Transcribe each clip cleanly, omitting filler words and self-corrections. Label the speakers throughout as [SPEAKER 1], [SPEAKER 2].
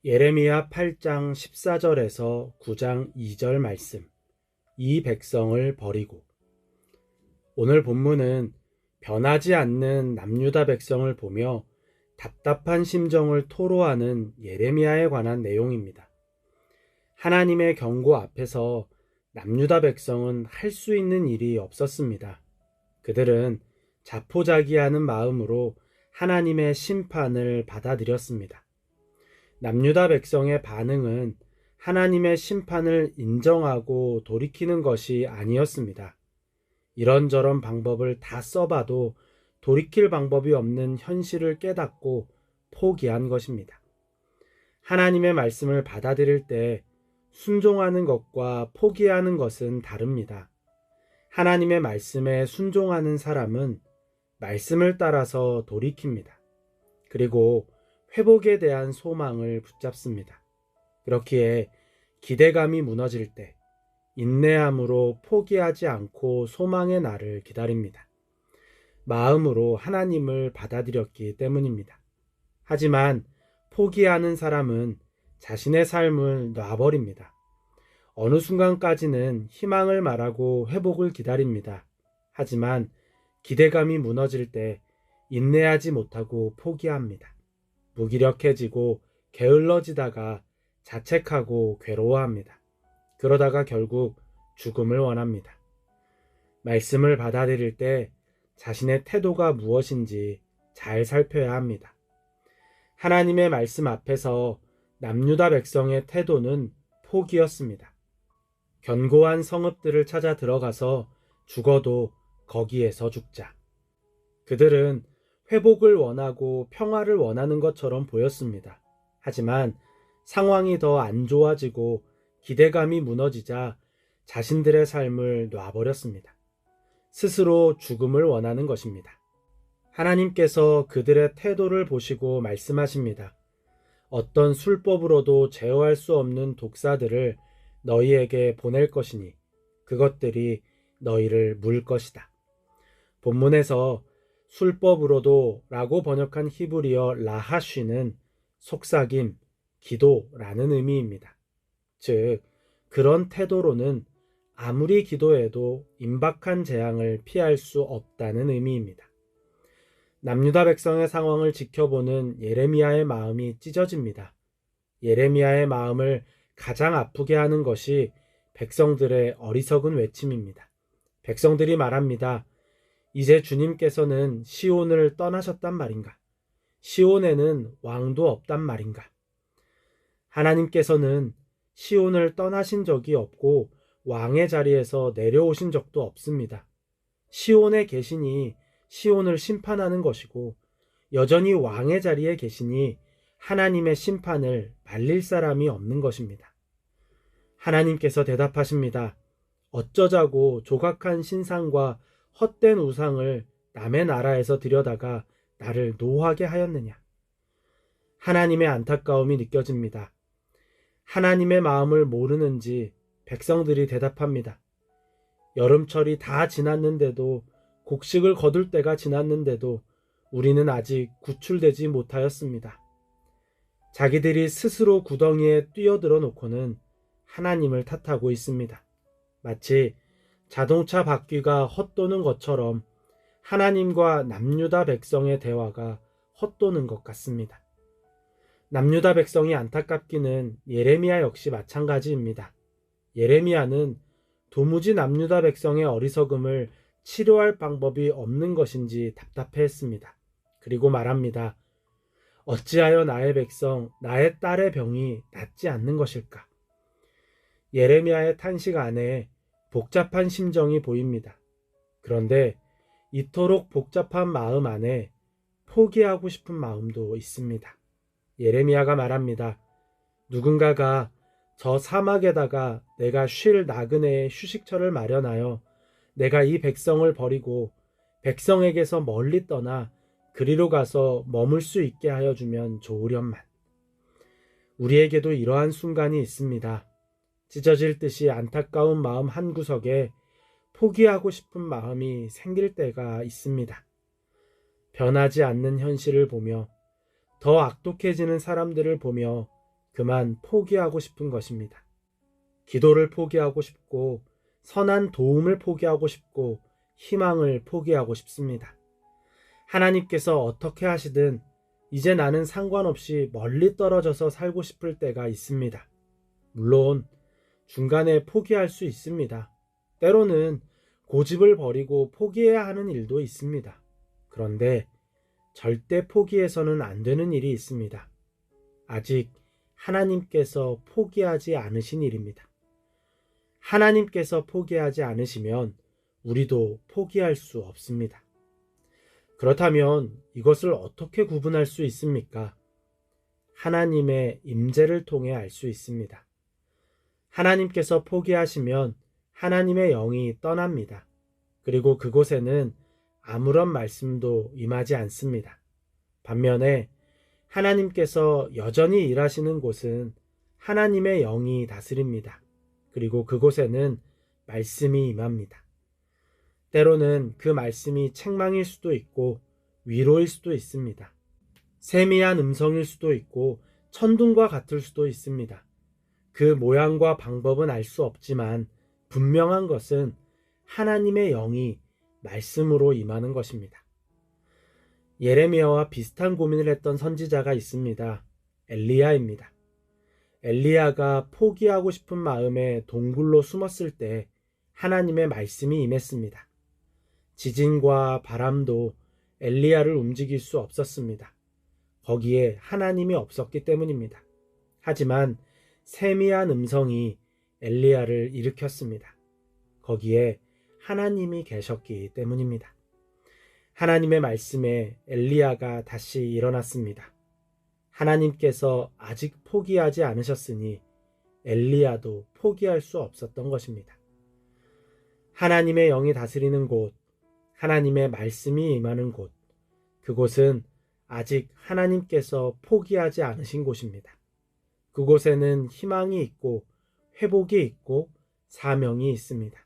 [SPEAKER 1] 예레미야 8장 14절에서 9장 2절 말씀. 이 백성을 버리고. 오늘 본문은 변하지 않는 남유다 백성을 보며 답답한 심정을 토로하는 예레미야에 관한 내용입니다. 하나님의 경고 앞에서 남유다 백성은 할 수 있는 일이 없었습니다. 그들은 자포자기하는 마음으로 하나님의 심판을 받아들였습니다. 남유다 백성의 반응은 하나님의 심판을 인정하고 돌이키는 것이 아니었습니다. 이런저런 방법을 다 써봐도 돌이킬 방법이 없는 현실을 깨닫고 포기한 것입니다. 하나님의 말씀을 받아들일 때 순종하는 것과 포기하는 것은 다릅니다. 하나님의 말씀에 순종하는 사람은 말씀을 따라서 돌이킵니다. 그리고 회복에 대한 소망을 붙잡습니다. 그렇기에 기대감이 무너질 때 인내함으로 포기하지 않고 소망의 날을 기다립니다. 마음으로 하나님을 받아들였기 때문입니다. 하지만 포기하는 사람은 자신의 삶을 놔버립니다. 어느 순간까지는 희망을 말하고 회복을 기다립니다. 하지만 기대감이 무너질 때 인내하지 못하고 포기합니다. 무기력해지고 게을러지다가 자책하고 괴로워합니다. 그러다가 결국 죽음을 원합니다. 말씀을 받아들일 때 자신의 태도가 무엇인지 잘 살펴야 합니다. 하나님의 말씀 앞에서 남유다 백성의 태도는 포기였습니다. 견고한 성읍들을 찾아 들어가서 죽어도 거기에서 죽자. 그들은 회복을 원하고 평화를 원하는 것처럼 보였습니다. 하지만 상황이 더 안 좋아지고 기대감이 무너지자 자신들의 삶을 놔버렸습니다. 스스로 죽음을 원하는 것입니다. 하나님께서 그들의 태도를 보시고 말씀하십니다. 어떤 술법으로도 제어할 수 없는 독사들을 너희에게 보낼 것이니 그것들이 너희를 물 것이다. 본문에서 술법으로도 라고 번역한 히브리어 라하쉬는 속삭임, 기도라는 의미입니다. 즉, 그런 태도로는 아무리 기도해도 임박한 재앙을 피할 수 없다는 의미입니다. 남유다 백성의 상황을 지켜보는 예레미야의 마음이 찢어집니다. 예레미야의 마음을 가장 아프게 하는 것이 백성들의 어리석은 외침입니다. 백성들이 말합니다. 이제 주님께서는 시온을 떠나셨단 말인가? 시온에는 왕도 없단 말인가? 하나님께서는 시온을 떠나신 적이 없고 왕의 자리에서 내려오신 적도 없습니다. 시온에 계시니 시온을 심판하는 것이고 여전히 왕의 자리에 계시니 하나님의 심판을 말릴 사람이 없는 것입니다. 하나님께서 대답하십니다. 어쩌자고 조각한 신상과 헛된 우상을 남의 나라에서 들여다가 나를 노하게 하였느냐. 하나님의 안타까움이 느껴집니다. 하나님의 마음을 모르는지 백성들이 대답합니다. 여름철이 다 지났는데도 곡식을 거둘 때가 지났는데도 우리는 아직 구출되지 못하였습니다. 자기들이 스스로 구덩이에 뛰어들어 놓고는 하나님을 탓하고 있습니다. 마치 자동차 바퀴가 헛도는 것처럼 하나님과 남유다 백성의 대화가 헛도는 것 같습니다. 남유다 백성이 안타깝기는 예레미야 역시 마찬가지입니다. 예레미야는 도무지 남유다 백성의 어리석음을 치료할 방법이 없는 것인지 답답해했습니다. 그리고 말합니다. 어찌하여 나의 백성, 나의 딸의 병이 낫지 않는 것일까? 예레미야의 탄식 안에 복잡한 심정이 보입니다. 그런데 이토록 복잡한 마음 안에 포기하고 싶은 마음도 있습니다. 예레미야가 말합니다. 누군가가 저 사막에다가 내가 쉴 나그네의 휴식처를 마련하여 내가 이 백성을 버리고 백성에게서 멀리 떠나 그리로 가서 머물 수 있게 하여 주면 좋으련만. 우리에게도 이러한 순간이 있습니다. 찢어질 듯이 안타까운 마음 한구석에 포기하고 싶은 마음이 생길 때가 있습니다. 변하지 않는 현실을 보며 더 악독해지는 사람들을 보며 그만 포기하고 싶은 것입니다. 기도를 포기하고 싶고, 선한 도움을 포기하고 싶고, 희망을 포기하고 싶습니다. 하나님께서 어떻게 하시든 이제 나는 상관없이 멀리 떨어져서 살고 싶을 때가 있습니다. 물론 중간에 포기할 수 있습니다. 때로는 고집을 버리고 포기해야 하는 일도 있습니다. 그런데 절대 포기해서는 안 되는 일이 있습니다. 아직 하나님께서 포기하지 않으신 일입니다. 하나님께서 포기하지 않으시면 우리도 포기할 수 없습니다. 그렇다면 이것을 어떻게 구분할 수 있습니까? 하나님의 임재를 통해 알 수 있습니다. 하나님께서 포기하시면 하나님의 영이 떠납니다. 그리고 그곳에는 아무런 말씀도 임하지 않습니다. 반면에 하나님께서 여전히 일하시는 곳은 하나님의 영이 다스립니다. 그리고 그곳에는 말씀이 임합니다. 때로는 그 말씀이 책망일 수도 있고 위로일 수도 있습니다. 세미한 음성일 수도 있고 천둥과 같을 수도 있습니다. 그 모양과 방법은 알 수 없지만 분명한 것은 하나님의 영이 말씀으로 임하는 것입니다. 예레미야와 비슷한 고민을 했던 선지자가 있습니다. 엘리야입니다. 엘리야가 포기하고 싶은 마음에 동굴로 숨었을 때 하나님의 말씀이 임했습니다. 지진과 바람도 엘리야를 움직일 수 없었습니다. 거기에 하나님이 없었기 때문입니다. 하지만 세미한 음성이 엘리야를 일으켰습니다. 거기에 하나님이 계셨기 때문입니다. 하나님의 말씀에 엘리야가 다시 일어났습니다. 하나님께서 아직 포기하지 않으셨으니 엘리야도 포기할 수 없었던 것입니다. 하나님의 영이 다스리는 곳, 하나님의 말씀이 임하는 곳, 그곳은 아직 하나님께서 포기하지 않으신 곳입니다. 그곳에는 희망이 있고 회복이 있고 사명이 있습니다.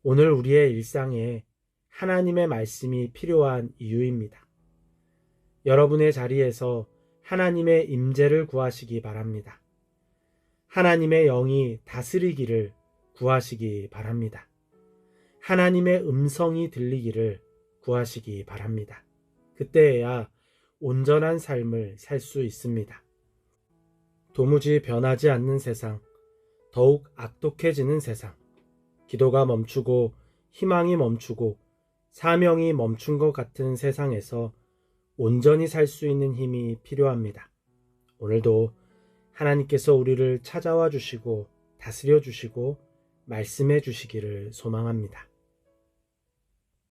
[SPEAKER 1] 오늘 우리의 일상에 하나님의 말씀이 필요한 이유입니다. 여러분의 자리에서 하나님의 임재를 구하시기 바랍니다. 하나님의 영이 다스리기를 구하시기 바랍니다. 하나님의 음성이 들리기를 구하시기 바랍니다. 그때에야 온전한 삶을 살 수 있습니다. 도무지 변하지 않는 세상, 더욱 악독해지는 세상, 기도가 멈추고 희망이 멈추고 사명이 멈춘 것 같은 세상에서 온전히 살 수 있는 힘이 필요합니다. 오늘도 하나님께서 우리를 찾아와 주시고 다스려 주시고 말씀해 주시기를 소망합니다.